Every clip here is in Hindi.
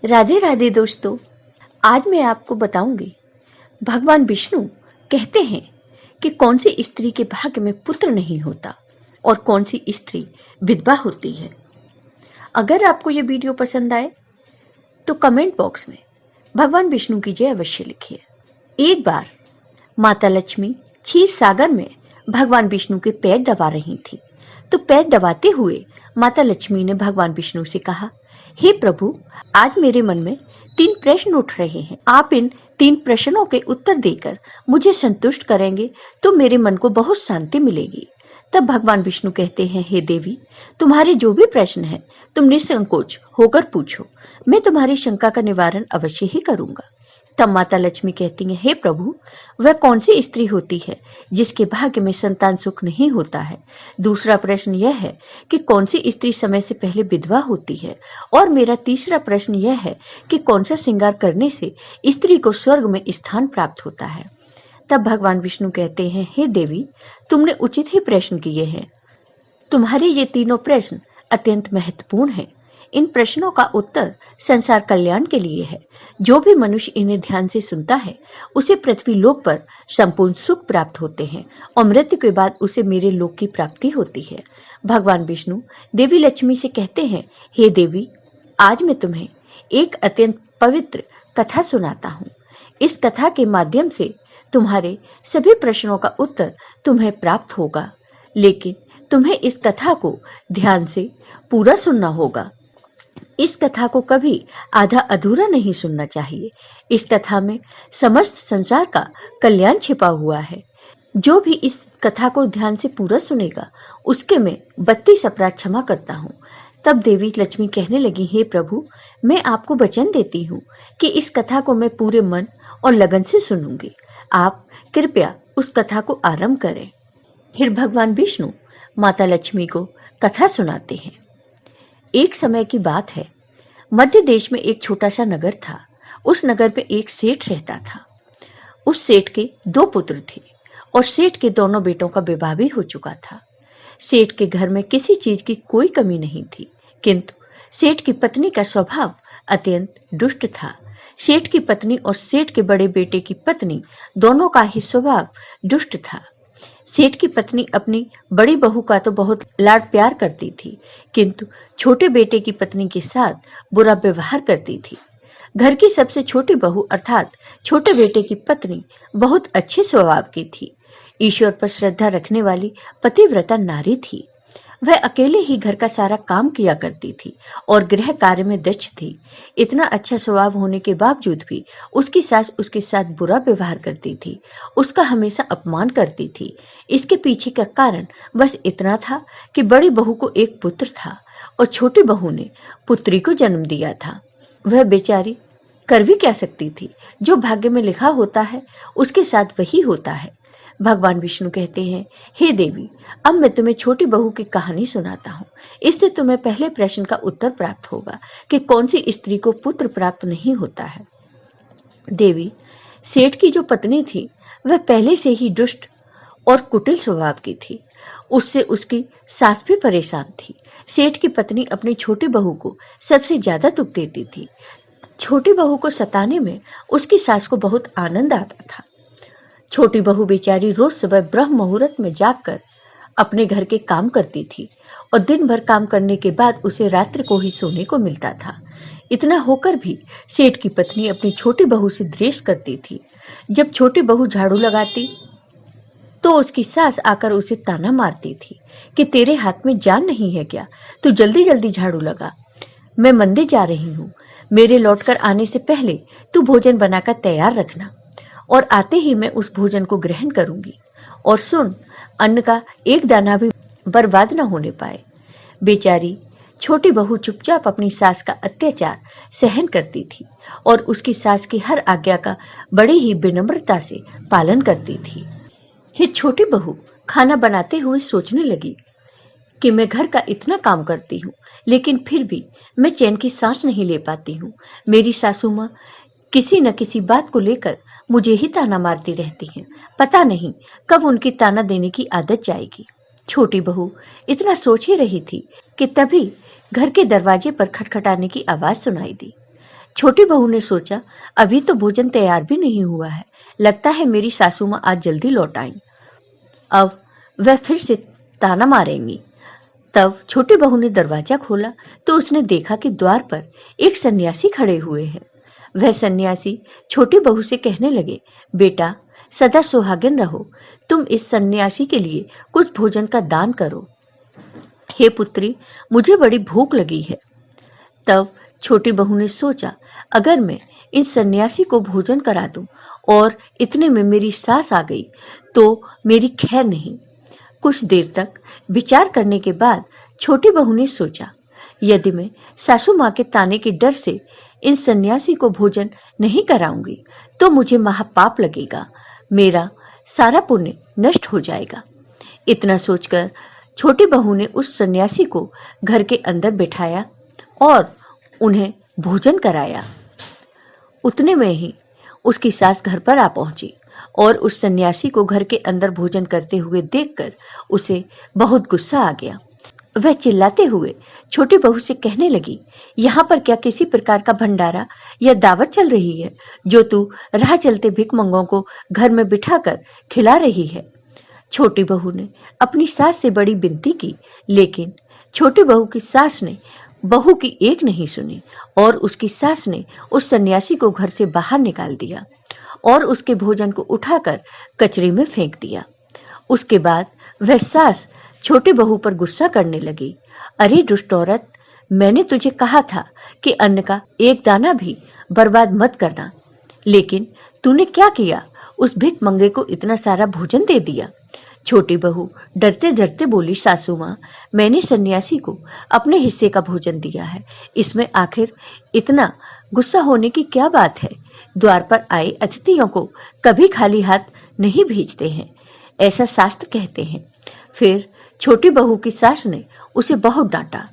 राधे राधे दोस्तों। आज मैं आपको बताऊंगी भगवान विष्णु कहते हैं कि कौन सी स्त्री के भाग्य में पुत्र नहीं होता और कौन सी स्त्री विधवा होती है। अगर आपको ये वीडियो पसंद आए तो कमेंट बॉक्स में भगवान विष्णु की जय अवश्य लिखिए। एक बार माता लक्ष्मी क्षीर सागर में भगवान विष्णु के पैर दबा रही थी, तो पैर दबाते हुए माता लक्ष्मी ने भगवान विष्णु से कहा, हे प्रभु, आज मेरे मन में 3 प्रश्न उठ रहे हैं। आप इन 3 प्रश्नों के उत्तर देकर मुझे संतुष्ट करेंगे तो मेरे मन को बहुत शांति मिलेगी। तब भगवान विष्णु कहते हैं, हे देवी, तुम्हारे जो भी प्रश्न हैं तुम निसंकोच होकर पूछो, मैं तुम्हारी शंका का निवारण अवश्य ही करूंगा। तब माता लक्ष्मी कहती हैं, हे प्रभु, वह कौन सी स्त्री होती है जिसके भाग्य में संतान सुख नहीं होता है। दूसरा प्रश्न यह है कि कौन सी स्त्री समय से पहले विधवा होती है। और मेरा तीसरा प्रश्न यह है कि कौन सा श्रृंगार करने से स्त्री को स्वर्ग में स्थान प्राप्त होता है। तब भगवान विष्णु कहते हैं, हे देवी, तुमने उचित ही प्रश्न किए हैं। तुम्हारे ये तीनों प्रश्न अत्यंत महत्वपूर्ण हैं। इन प्रश्नों का उत्तर संसार कल्याण के लिए है। जो भी मनुष्य इन्हें ध्यान से सुनता है उसे पृथ्वी लोक पर संपूर्ण सुख प्राप्त होते हैं और मृत्यु के बाद उसे मेरे लोक की प्राप्ति होती है। भगवान विष्णु देवी लक्ष्मी से कहते हैं, हे देवी, आज मैं तुम्हें एक अत्यंत पवित्र कथा सुनाता हूँ। इस कथा के माध्यम से तुम्हारे सभी प्रश्नों का उत्तर तुम्हें प्राप्त होगा, लेकिन तुम्हें इस कथा को ध्यान से पूरा सुनना होगा। इस कथा को कभी आधा अधूरा नहीं सुनना चाहिए। इस कथा में समस्त संसार का कल्याण छिपा हुआ है। जो भी इस कथा को ध्यान से पूरा सुनेगा उसके मैं 32 अपराध क्षमा करता हूँ। तब देवी लक्ष्मी कहने लगी, हे प्रभु, मैं आपको वचन देती हूँ कि इस कथा को मैं पूरे मन और लगन से सुनूंगी। आप कृपया उस कथा को आरंभ करें। फिर भगवान विष्णु माता लक्ष्मी को कथा सुनाते हैं। एक समय की बात है, मध्य देश में एक छोटा सा नगर था। उस नगर में एक सेठ रहता था। उस सेठ के 2 पुत्र थे और सेठ के दोनों बेटों का विवाह भी हो चुका था। सेठ के घर में किसी चीज की कोई कमी नहीं थी, किंतु सेठ की पत्नी का स्वभाव अत्यंत दुष्ट था। सेठ की पत्नी और सेठ के बड़े बेटे की पत्नी दोनों का ही स्वभाव दुष्ट था। सेठ की पत्नी अपनी बड़ी बहू का तो बहुत लाड प्यार करती थी, किंतु छोटे बेटे की पत्नी के साथ बुरा व्यवहार करती थी। घर की सबसे छोटी बहू अर्थात छोटे बेटे की पत्नी बहुत अच्छे स्वभाव की थी। ईश्वर पर श्रद्धा रखने वाली पतिव्रता नारी थी। वह अकेले ही घर का सारा काम किया करती थी और गृह कार्य में दक्ष थी। इतना अच्छा स्वभाव होने के बावजूद भी उसकी सास उसके साथ बुरा व्यवहार करती थी, उसका हमेशा अपमान करती थी। इसके पीछे का कारण बस इतना था कि बड़ी बहू को एक पुत्र था और छोटी बहू ने पुत्री को जन्म दिया था। वह बेचारी कर भी क्या सकती थी, जो भाग्य में लिखा होता है उसके साथ वही होता है। भगवान विष्णु कहते हैं, हे देवी, अब मैं तुम्हें छोटी बहू की कहानी सुनाता हूँ। इससे तुम्हें पहले प्रश्न का उत्तर प्राप्त होगा कि कौन सी स्त्री को पुत्र प्राप्त नहीं होता है। देवी, सेठ की जो पत्नी थी वह पहले से ही दुष्ट और कुटिल स्वभाव की थी। उससे उसकी सास भी परेशान थी। सेठ की पत्नी अपनी छोटी बहू को सबसे ज्यादा दुख देती थी। छोटी बहू को सताने में उसकी सास को बहुत आनंद आता था। छोटी बहू बेचारी रोज सुबह ब्रह्म मुहूर्त में जागकर अपने घर के काम करती थी और दिन भर काम करने के बाद उसे रात्रि को ही सोने को मिलता था। इतना होकर भी सेठ की पत्नी अपनी छोटी बहू से द्वेष करती थी। जब छोटी बहू झाड़ू लगाती तो उसकी सास आकर उसे ताना मारती थी कि तेरे हाथ में जान नहीं है क्या, तू जल्दी जल्दी झाड़ू लगा, मैं मंदिर जा रही हूँ, मेरे लौटकर आने से पहले तू भोजन बनाकर तैयार रखना और आते ही मैं उस भोजन को ग्रहण करूंगी। और सुन, अन्न का एक दाना भी बर्बाद न होने पाए। बेचारी छोटी बहू चुपचाप अपनी सास का अत्याचार सहन करती थी और उसकी सास की हर आज्ञा का बड़ी ही विनम्रता से पालन करती थी। फिर छोटी बहू खाना बनाते हुए सोचने लगी कि मैं घर का इतना काम करती हूँ, लेकिन फिर भी मैं चैन की सांस नहीं ले पाती हूँ। मेरी सासू माँ किसी न किसी बात को लेकर मुझे ही ताना मारती रहती हैं। पता नहीं कब उनकी ताना देने की आदत जाएगी। छोटी बहू इतना सोच ही रही थी कि तभी घर के दरवाजे पर खटखटाने की आवाज सुनाई दी। छोटी बहू ने सोचा, अभी तो भोजन तैयार भी नहीं हुआ है, लगता है मेरी सासू माँ आज जल्दी लौट आई। अब वह फिर से ताना मारेंगी। तब छोटी बहू ने दरवाजा खोला तो उसने देखा कि द्वार पर एक सन्यासी खड़े हुए हैं। वह सन्यासी छोटी बहू से कहने लगे, बेटा सदा सुहागिन रहो, तुम इस सन्यासी के लिए कुछ भोजन का दान करो। हे पुत्री, मुझे बड़ी भूख लगी है। तब छोटी बहू ने सोचा, अगर मैं इन सन्यासी को भोजन करा दूं और इतने में मेरी सास आ गई तो मेरी खैर नहीं। कुछ देर तक विचार करने के बाद छोटी बहू ने सोचा, यदि मैं सासू माँ के ताने के डर से इन सन्यासी को भोजन नहीं कराऊंगी तो मुझे महापाप लगेगा, मेरा सारा पुण्य नष्ट हो जाएगा। इतना सोचकर छोटी बहू ने उस सन्यासी को घर के अंदर बिठाया और उन्हें भोजन कराया। उतने में ही उसकी सास घर पर आ पहुंची और उस सन्यासी को घर के अंदर भोजन करते हुए देखकर उसे बहुत गुस्सा आ गया। वह चिल्लाते हुए छोटी बहू से कहने लगी, यहाँ पर क्या किसी प्रकार का भंडारा या दावत चल रही है जो तू राह चलते भिखमंगों को घर में बिठाकर खिला रही है। छोटी बहू ने अपनी सास से बड़ी विनती की, लेकिन छोटी बहू की सास ने बहू की एक नहीं सुनी और उसकी सास ने उस सन्यासी को घर से बाहर निकाल दिया और उसके भोजन को उठाकर कचरे में फेंक दिया। उसके बाद वह सास छोटी बहू पर गुस्सा करने लगी, अरे दुष्ट औरत, मैंने तुझे कहा था कि अन्न का एक दाना भी बर्बाद मत करना, लेकिन तूने क्या किया, उस भिख मंगे को इतना सारा भोजन दे दिया। छोटी बहू डरते डरते बोली, सासू माँ, मैंने सन्यासी को अपने हिस्से का भोजन दिया है, इसमें आखिर इतना गुस्सा होने की क्या बात है। द्वार पर आए अतिथियों को कभी खाली हाथ नहीं भेजते हैं, ऐसा शास्त्र कहते हैं। फिर छोटी बहू की सास ने उसे बहुत डांटा।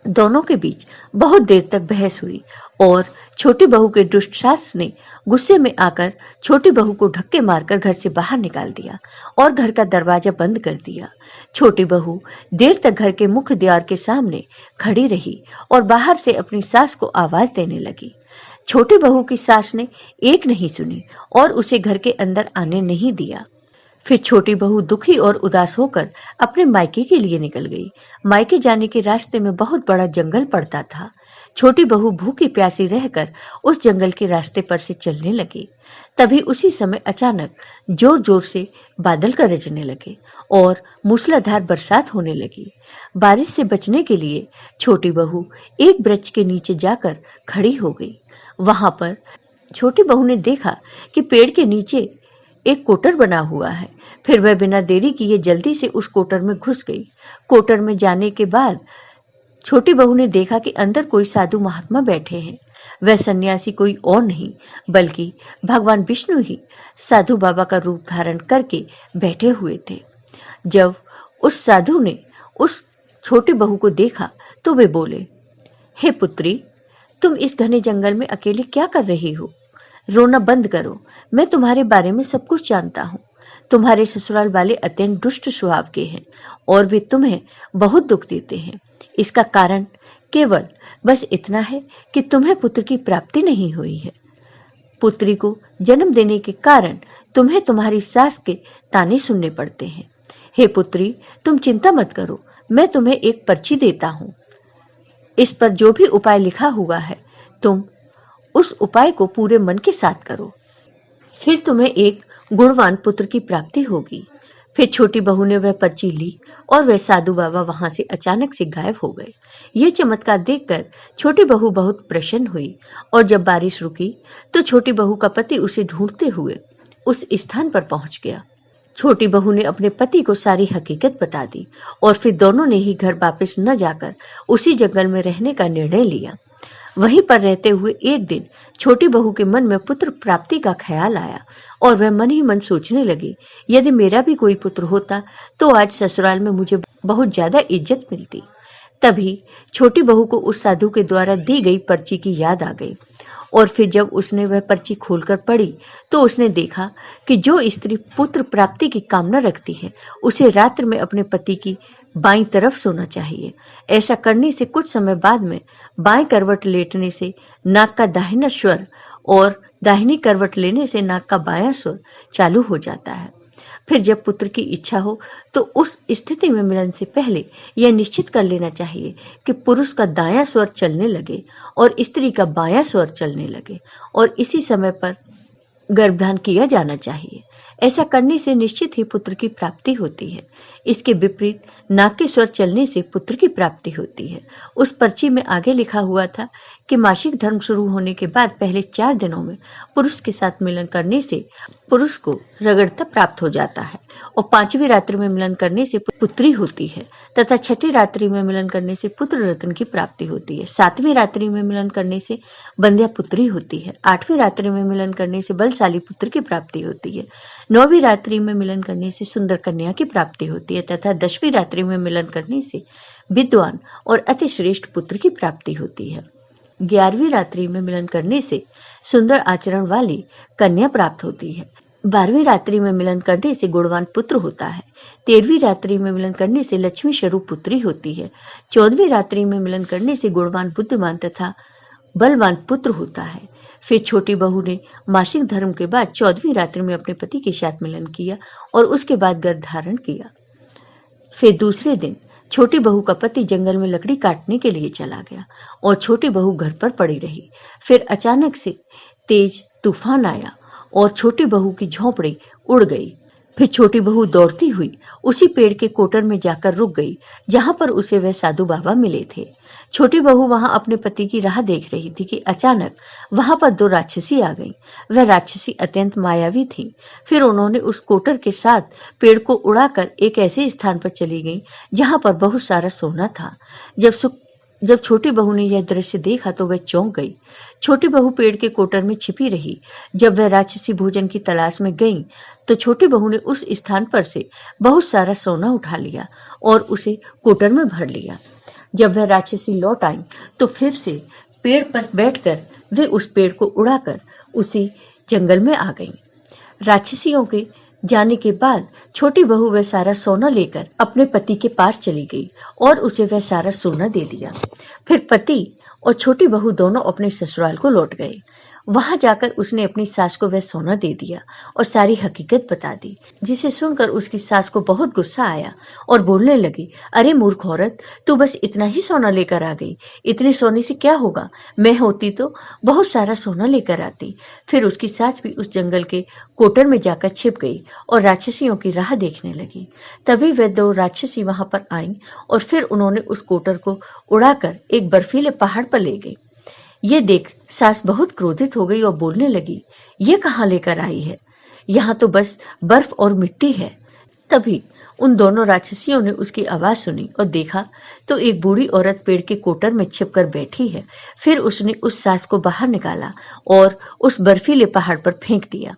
दोनों के बीच बहुत देर तक बहस हुई और छोटी बहू के दुष्ट सास ने गुस्से में आकर छोटी बहू को धक्के मारकर घर से बाहर निकाल दिया और घर का दरवाजा बंद कर दिया। छोटी बहू देर तक घर के मुख्य द्वार के सामने खड़ी रही और बाहर से अपनी सास को आवाज देने लगी। छोटी बहू की सास ने एक नहीं सुनी और उसे घर के अंदर आने नहीं दिया। फिर छोटी बहू दुखी और उदास होकर अपने मायके के लिए निकल गई। मायके जाने के रास्ते में बहुत बड़ा जंगल पड़ता था। छोटी बहू भूखी प्यासी रहकर उस जंगल के रास्ते पर से चलने लगी। तभी उसी समय अचानक जोर जोर से बादल गरजने लगे और मूसलाधार बरसात होने लगी। बारिश से बचने के लिए छोटी बहू एक वृक्ष के नीचे जाकर खड़ी हो गई। वहां पर छोटी बहू ने देखा कि पेड़ के नीचे एक कोटर बना हुआ है। फिर वह बिना देरी किए जल्दी से उस कोटर में घुस गई। कोटर में जाने के बाद छोटी बहू ने देखा कि अंदर कोई साधु महात्मा बैठे हैं। वह सन्यासी कोई और नहीं बल्कि भगवान विष्णु ही साधु बाबा का रूप धारण करके बैठे हुए थे। जब उस साधु ने उस छोटी बहू को देखा तो वे बोले, हे पुत्री, तुम इस घने जंगल में अकेले क्या कर रही हो? रोना बंद करो, मैं तुम्हारे बारे में सब कुछ जानता हूँ। तुम्हारे ससुराल वाले अत्यंत दुष्ट स्वभाव के हैं और वे तुम्हें बहुत दुख देते हैं। इसका कारण केवल बस इतना है कि तुम्हें पुत्र की प्राप्ति नहीं हुई है। पुत्री को जन्म देने के कारण तुम्हें तुम्हारी सास के ताने सुनने पड़ते हैं। हे पुत्री, तुम चिंता मत करो, मैं तुम्हें एक पर्ची देता हूँ। इस पर जो भी उपाय लिखा हुआ है, तुम उस उपाय को पूरे मन के साथ करो, फिर तुम्हें एक गुणवान पुत्र की प्राप्ति होगी। फिर छोटी बहू ने वह पर्ची ली और वह साधु बाबा वहां से अचानक से गायब हो गए। ये चमत्कार देखकर छोटी बहू बहुत प्रसन्न हुई और जब बारिश रुकी तो छोटी बहू का पति उसे ढूंढते हुए उस स्थान पर पहुंच गया। छोटी बहू ने अपने पति को सारी हकीकत बता दी और फिर दोनों ने ही घर वापस न जाकर उसी जंगल में रहने का निर्णय लिया। वहीं पर रहते हुए एक दिन छोटी बहू के मन में पुत्र प्राप्ति का ख्याल आया और वह मन ही मन सोचने लगी, यदि मेरा भी कोई पुत्र होता तो आज ससुराल में मुझे बहुत ज्यादा इज्जत मिलती। तभी छोटी बहू को उस साधु के द्वारा दी गई पर्ची की याद आ गई और फिर जब उसने वह पर्ची खोलकर पढ़ी तो उसने देखा कि जो स्त्री पुत्र प्राप्ति की कामना रखती है उसे रात्र में अपने पति की बाईं तरफ सोना चाहिए। ऐसा करने से कुछ समय बाद में बाएं करवट लेटने से नाक का दाहिना स्वर और दाहिनी करवट लेने से नाक का बायां स्वर चालू हो जाता है। फिर जब पुत्र की इच्छा हो तो उस स्थिति में मिलन से पहले यह निश्चित कर लेना चाहिए कि पुरुष का दायां स्वर चलने लगे और स्त्री का बायां स्वर चलने लगे और इसी समय पर गर्भधान किया जाना चाहिए। ऐसा करने से निश्चित ही पुत्र की प्राप्ति होती है। इसके विपरीत नाक के स्वर चलने से पुत्र की प्राप्ति होती है। उस पर्ची में आगे लिखा हुआ था कि मासिक धर्म शुरू होने के बाद पहले 4 दिनों में पुरुष के साथ मिलन करने से पुरुष को रगड़ता प्राप्त हो जाता है और 5वीं रात्रि में मिलन करने से पुत्री होती है तथा 6ठी रात्रि में मिलन करने से पुत्र रत्न की प्राप्ति होती है। 7वीं रात्रि में मिलन करने से बंध्या पुत्री होती है। 8वीं रात्रि में मिलन करने से बलशाली पुत्र की प्राप्ति होती है। 9वीं रात्रि में मिलन करने से सुंदर कन्या की प्राप्ति होती है तथा 10वीं रात्रि में मिलन करने से विद्वान और अति श्रेष्ठ पुत्र की प्राप्ति होती है। 11वीं रात्रि में मिलन करने से सुंदर आचरण वाली कन्या प्राप्त होती है। 12वीं रात्रि में मिलन करने से गुणवान पुत्र होता है। 13वीं रात्रि में मिलन करने से लक्ष्मी स्वरूप पुत्री होती है। 14वीं रात्रि में मिलन करने से गुणवान बुद्धिमान तथा बलवान पुत्र होता है। फिर छोटी बहू ने मासिक धर्म के बाद 14वीं रात्रि में अपने पति के साथ मिलन किया और उसके बाद गर्भ धारण किया। फिर दूसरे दिन छोटी बहू का पति जंगल में लकड़ी काटने के लिए चला गया और छोटी बहू घर पर पड़ी रही। फिर अचानक से तेज तूफान आया और छोटी बहू की झोंपड़ी उड़ गई। फिर छोटी बहू दौड़ती हुई उसी पेड़ के कोटर में जाकर रुक गई जहां पर उसे वह साधु बाबा मिले थे। छोटी बहू वहां अपने पति की राह देख रही थी कि अचानक वहां पर 2 राक्षसी आ गईं। वह राक्षसी अत्यंत मायावी थीं। फिर उन्होंने उस कोटर के साथ पेड़ को उड़ाकर एक ऐसे स्थान पर चली गईं जहां पर बहुत सारा सोना था। जब छोटी बहू ने यह दृश्य देखा तो वह चौंक गई। छोटी बहू पेड़ के कोटर में छिपी रही। जब वह राक्षसी भोजन की तलाश में गईं तो छोटी बहू ने उस स्थान पर से बहुत सारा सोना उठा लिया और उसे कोटर में भर लिया। जब वह राक्षसी लौट आई तो फिर से पेड़ पर बैठकर वे उस पेड़ को उड़ाकर उसी जंगल में आ गईं। राक्षसियों के जाने के बाद छोटी बहू वह सारा सोना लेकर अपने पति के पास चली गई और उसे वह सारा सोना दे दिया। फिर पति और छोटी बहू दोनों अपने ससुराल को लौट गए। वहां जाकर उसने अपनी सास को वह सोना दे दिया और सारी हकीकत बता दी, जिसे सुनकर उसकी सास को बहुत गुस्सा आया और बोलने लगी, अरे मूर्ख औरत, तू बस इतना ही सोना लेकर आ गई। इतने सोने से क्या होगा? मैं होती तो बहुत सारा सोना लेकर आती। फिर उसकी सास भी उस जंगल के कोटर में जाकर छिप गई और राक्षसियों की राह देखने लगी। तभी वह 2 राक्षसी वहां पर आईं और फिर उन्होंने उस कोटर को उड़ाकर एक बर्फीले पहाड़ पर ले गई। ये देख सास बहुत क्रोधित हो गई और बोलने लगी, ये कहाँ लेकर आई है? यहाँ तो बस बर्फ और मिट्टी है। तभी उन दोनों राक्षसियों ने उसकी आवाज सुनी और देखा तो एक बूढ़ी औरत पेड़ के कोटर में छिपकर बैठी है। फिर उसने उस सास को बाहर निकाला और उस बर्फीले पहाड़ पर फेंक दिया।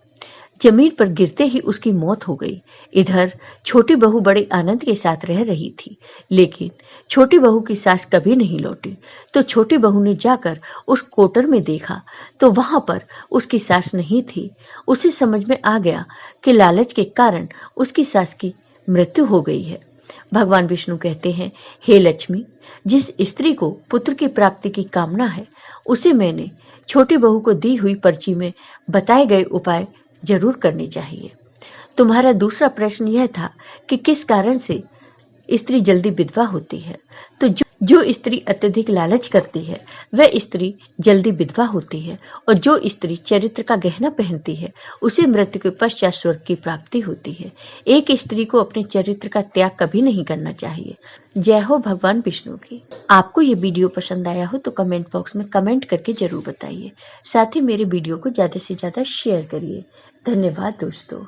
जमीन पर गिरते ही उसकी मौत हो गई। इधर छोटी बहू बड़े आनंद के साथ रह रही थी, लेकिन छोटी बहू की सास कभी नहीं लौटी। तो छोटी बहू ने जाकर उस कोटर में देखा तो वहां पर उसकी सास नहीं थी। उसे समझ में आ गया कि लालच के कारण उसकी सास की मृत्यु हो गई है। भगवान विष्णु कहते हैं, हे लक्ष्मी, जिस स्त्री को पुत्र की प्राप्ति की कामना है उसे मैंने छोटी बहू को दी हुई पर्ची में बताए गए उपाय जरूर करने चाहिए। तुम्हारा दूसरा प्रश्न यह था कि किस कारण से स्त्री जल्दी विधवा होती है। तो जो स्त्री अत्यधिक लालच करती है वह स्त्री जल्दी विधवा होती है और जो स्त्री चरित्र का गहना पहनती है उसे मृत्यु के पश्चात स्वर्ग की प्राप्ति होती है। एक स्त्री को अपने चरित्र का त्याग कभी नहीं करना चाहिए। जय हो भगवान विष्णु की। आपको ये वीडियो पसंद आया हो तो कमेंट बॉक्स में कमेंट करके जरूर बताइए। साथ ही मेरे वीडियो को ज्यादा से ज्यादा शेयर करिए। धन्यवाद दोस्तों।